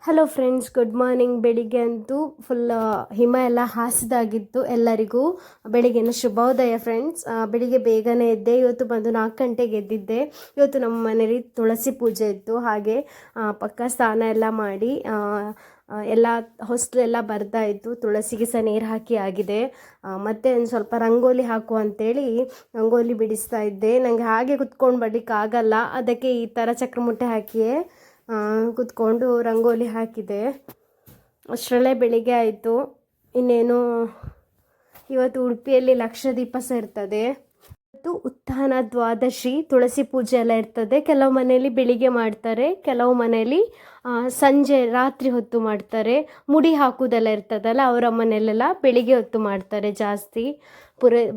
Hello friends, good morning. ಬೆಳಿಗ್ಗೆ ಅಂತೂ full ಹಿಮ ಎಲ್ಲ ಹಾಸಿದಾಗಿತ್ತು. ಎಲ್ಲರಿಗೂ ಬೆಳಿಗ್ಗೆನ ಶುಭೋದಯ ಫ್ರೆಂಡ್ಸ್. ಬೆಳಿಗ್ಗೆ ಬೇಗನೆ ಎದ್ದೆ. ಇವತ್ತು ಬಂದು 4 ಗಂಟೆಗೆ ಎದ್ದಿದ್ದೆ. ಇವತ್ತು ನಮ್ಮ ಮನೇಲಿ ತುಳಸಿ ಪೂಜೆ ಇತ್ತು. ಹಾಗೆ ಪಕ್ಕ ಸ್ನಾನ ಎಲ್ಲ ಮಾಡಿ ಎಲ್ಲ ಹೊಸ್ಲೆಲ್ಲ ಬರ್ದಾಯಿತು. ತುಳಸಿಗೆ ಸಹ ನೀರು ಹಾಕಿ ಆಗಿದೆ. ಮತ್ತೆ ಒಂದು ಸ್ವಲ್ಪ ರಂಗೋಲಿ ಹಾಕು ಅಂತೇಳಿ ರಂಗೋಲಿ ಬಿಡಿಸ್ತಾ ಇದ್ದೆ. ನನಗೆ ಹಾಗೆ ಕುತ್ಕೊಂಡು ಬರ್ಲಿಕ್ಕೆ ಆಗಲ್ಲ, ಅದಕ್ಕೆ ಈ ಥರ ಚಕ್ರಮುಟ್ಟೆ ಹಾಕಿಯೇ ಕುತ್ಕೊಂಡು ರಂಗೋಲಿ ಹಾಕಿದೆ. ಅಷ್ಟರಲ್ಲೇ ಬೆಳಿಗ್ಗೆ ಆಯಿತು. ಇನ್ನೇನು ಇವತ್ತು ಉಡುಪಿಯಲ್ಲಿ ಲಕ್ಷದೀಪ ಸಹ ಇರ್ತದೆ. ಇವತ್ತು ಉತ್ಥಾನ ದ್ವಾದಶಿ, ತುಳಸಿ ಪೂಜೆ ಎಲ್ಲ ಇರ್ತದೆ. ಕೆಲವು ಮನೆಯಲ್ಲಿ ಬೆಳಿಗ್ಗೆ ಮಾಡ್ತಾರೆ, ಕೆಲವು ಮನೆಯಲ್ಲಿ ಸಂಜೆ ರಾತ್ರಿ ಹೊತ್ತು ಮಾಡ್ತಾರೆ. ಮುಡಿ ಹಾಕುವುದೆಲ್ಲ ಇರ್ತದಲ್ಲ, ಅವರ ಮನೆಯಲ್ಲೆಲ್ಲ ಬೆಳಿಗ್ಗೆ ಹೊತ್ತು ಮಾಡ್ತಾರೆ. ಜಾಸ್ತಿ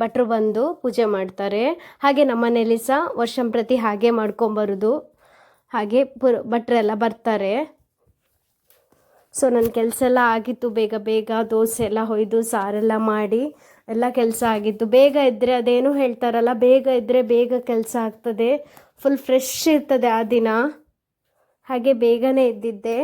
ಭಟ್ರು ಬಂದು ಪೂಜೆ ಮಾಡ್ತಾರೆ. ಹಾಗೆ ನಮ್ಮ ಮನೆಯಲ್ಲಿ ಸಹ ವರ್ಷಂಪ್ರತಿ ಹಾಗೆ ಮಾಡ್ಕೊಂಬರೋದು. ಹಾಗೆ ಭಟ್ರೆಲ್ಲ ಬರ್ತಾರೆ. ಸೊ ನನ್ನ ಕೆಲಸ ಎಲ್ಲ ಆಗಿತ್ತು. ಬೇಗ ಬೇಗ ದೋಸೆ ಎಲ್ಲ ಹೊಯ್ದು ಸಾರೆಲ್ಲ ಮಾಡಿ ಎಲ್ಲ ಕೆಲಸ ಆಗಿತ್ತು. ಬೇಗ ಇದ್ದರೆ ಅದೇನು ಹೇಳ್ತಾರಲ್ಲ, ಬೇಗ ಇದ್ದರೆ ಬೇಗ ಕೆಲಸ ಆಗ್ತದೆ, ಫುಲ್ ಫ್ರೆಶ್ ಇರ್ತದೆ ಆ ದಿನ. ಹಾಗೆ ಬೇಗನೆ ಎದ್ದಿದ್ದೆ.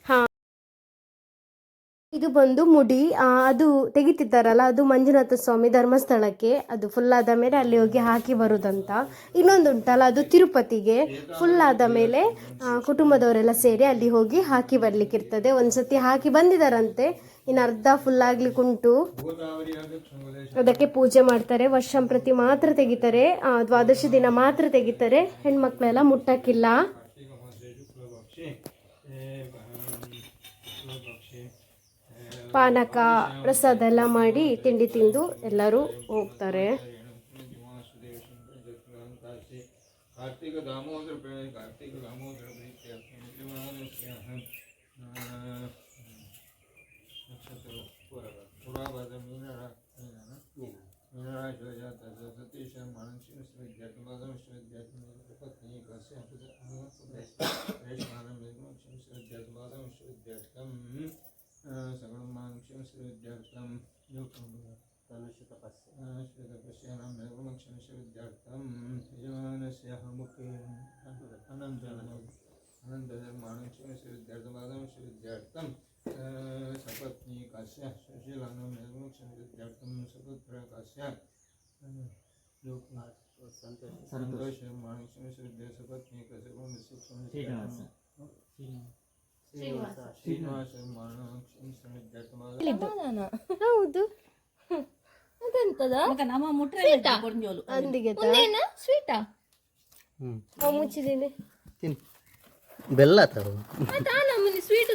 ಹಾಂ, ಇದು ಬಂದು ಮುಡಿ. ಅದು ತೆಗಿತಿದ್ದಾರಲ್ಲ, ಅದು ಮಂಜುನಾಥ ಸ್ವಾಮಿ ಧರ್ಮಸ್ಥಳಕ್ಕೆ. ಅದು ಫುಲ್ ಆದ ಮೇಲೆ ಅಲ್ಲಿ ಹೋಗಿ ಹಾಕಿ ಬರುದಂತ. ಇನ್ನೊಂದು ಉಂಟಲ್ಲ, ಅದು ತಿರುಪತಿಗೆ. ಫುಲ್ ಆದ ಮೇಲೆ ಕುಟುಂಬದವರೆಲ್ಲ ಸೇರಿ ಅಲ್ಲಿ ಹೋಗಿ ಹಾಕಿ ಬರ್ಲಿಕ್ಕಿರ್ತದೆ. ಒಂದ್ಸತಿ ಹಾಕಿ ಬಂದಿದ್ದಾರಂತೆ, ಇನ್ನು ಅರ್ಧ ಫುಲ್ ಆಗ್ಲಿಕ್ಕೆ ಉಂಟು. ಅದಕ್ಕೆ ಪೂಜೆ ಮಾಡ್ತಾರೆ. ವರ್ಷಂಪ್ರತಿ ಮಾತ್ರ ತೆಗಿತಾರೆ, ದ್ವಾದಶಿ ದಿನ ಮಾತ್ರ ತೆಗಿತಾರೆ. ಹೆಣ್ಮಕ್ಳೆಲ್ಲ ಮುಟ್ಟಕ್ಕಿಲ್ಲ. ಪಾನಕ ಪ್ರಸಾದ ಎಲ್ಲ ಮಾಡಿ ತಿಂಡಿ ತಿಂದು ಎಲ್ಲರೂ ಹೋಗ್ತಾರೆ. ಹೌದು, ಮುಚ್ಚಿದ್ದೀನಿ. ಬೆಲ್ಲ ಸ್ವೀಟ್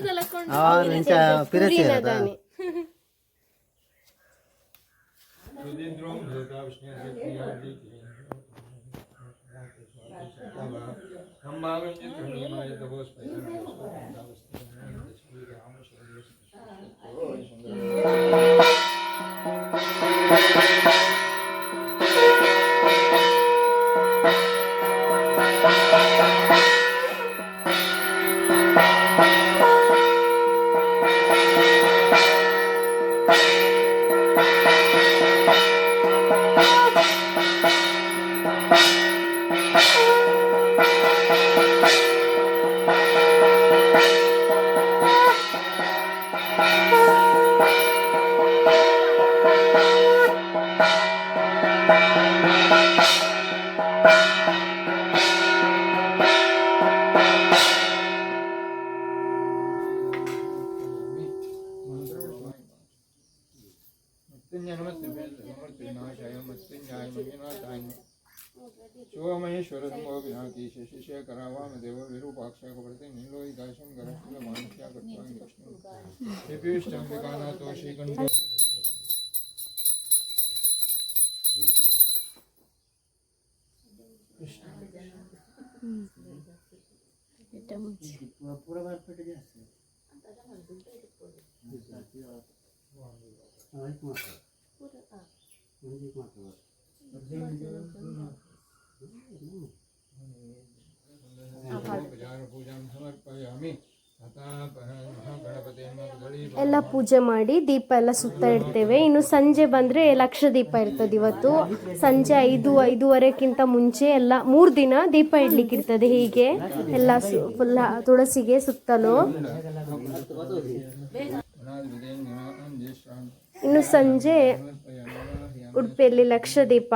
ಶಿವಮಹೇಶ್ವರ ಸಂಭೋಗಿನಾಕಿ ಶಶಿಶೇಖರ ವಾಮದೇವ ವಿರೂಪಾಕ್ಷ ಪ್ರತಿ ನೀಲೋಹಿತಾಶಂ ಗರಶಿಲ ಮಾನುಷ್ಯ ಕಟ್ವಾಂಗಿ ವಿಷ್ಣು ಶ್ರೀಪೀಷ್ಟಾಂಬಿಕಾನಾಥೋ ಶ್ರೀಕಂಠ ಎಲ್ಲ ಪೂಜೆ ಮಾಡಿ ದೀಪ ಎಲ್ಲ ಸುತ್ತ ಇಡ್ತೇವೆ. ಇನ್ನು ಸಂಜೆ ಬಂದರೆ ಲಕ್ಷ ದೀಪ ಇರ್ತದೆ. ಇವತ್ತು ಸಂಜೆ 5-5:30ಕ್ಕಿಂತ ಮುಂಚೆ ಎಲ್ಲ 3 ದಿನ ದೀಪ ಇಡ್ಲಿಕ್ಕೆ ಇರ್ತದೆ. ಹೀಗೆ ಎಲ್ಲ ಫುಲ್ ತುಳಸಿಗೆ ಸುತ್ತಲೂ. ಇನ್ನು ಸಂಜೆ ಉಡುಪಿಯಲ್ಲಿ ಲಕ್ಷ ದೀಪ.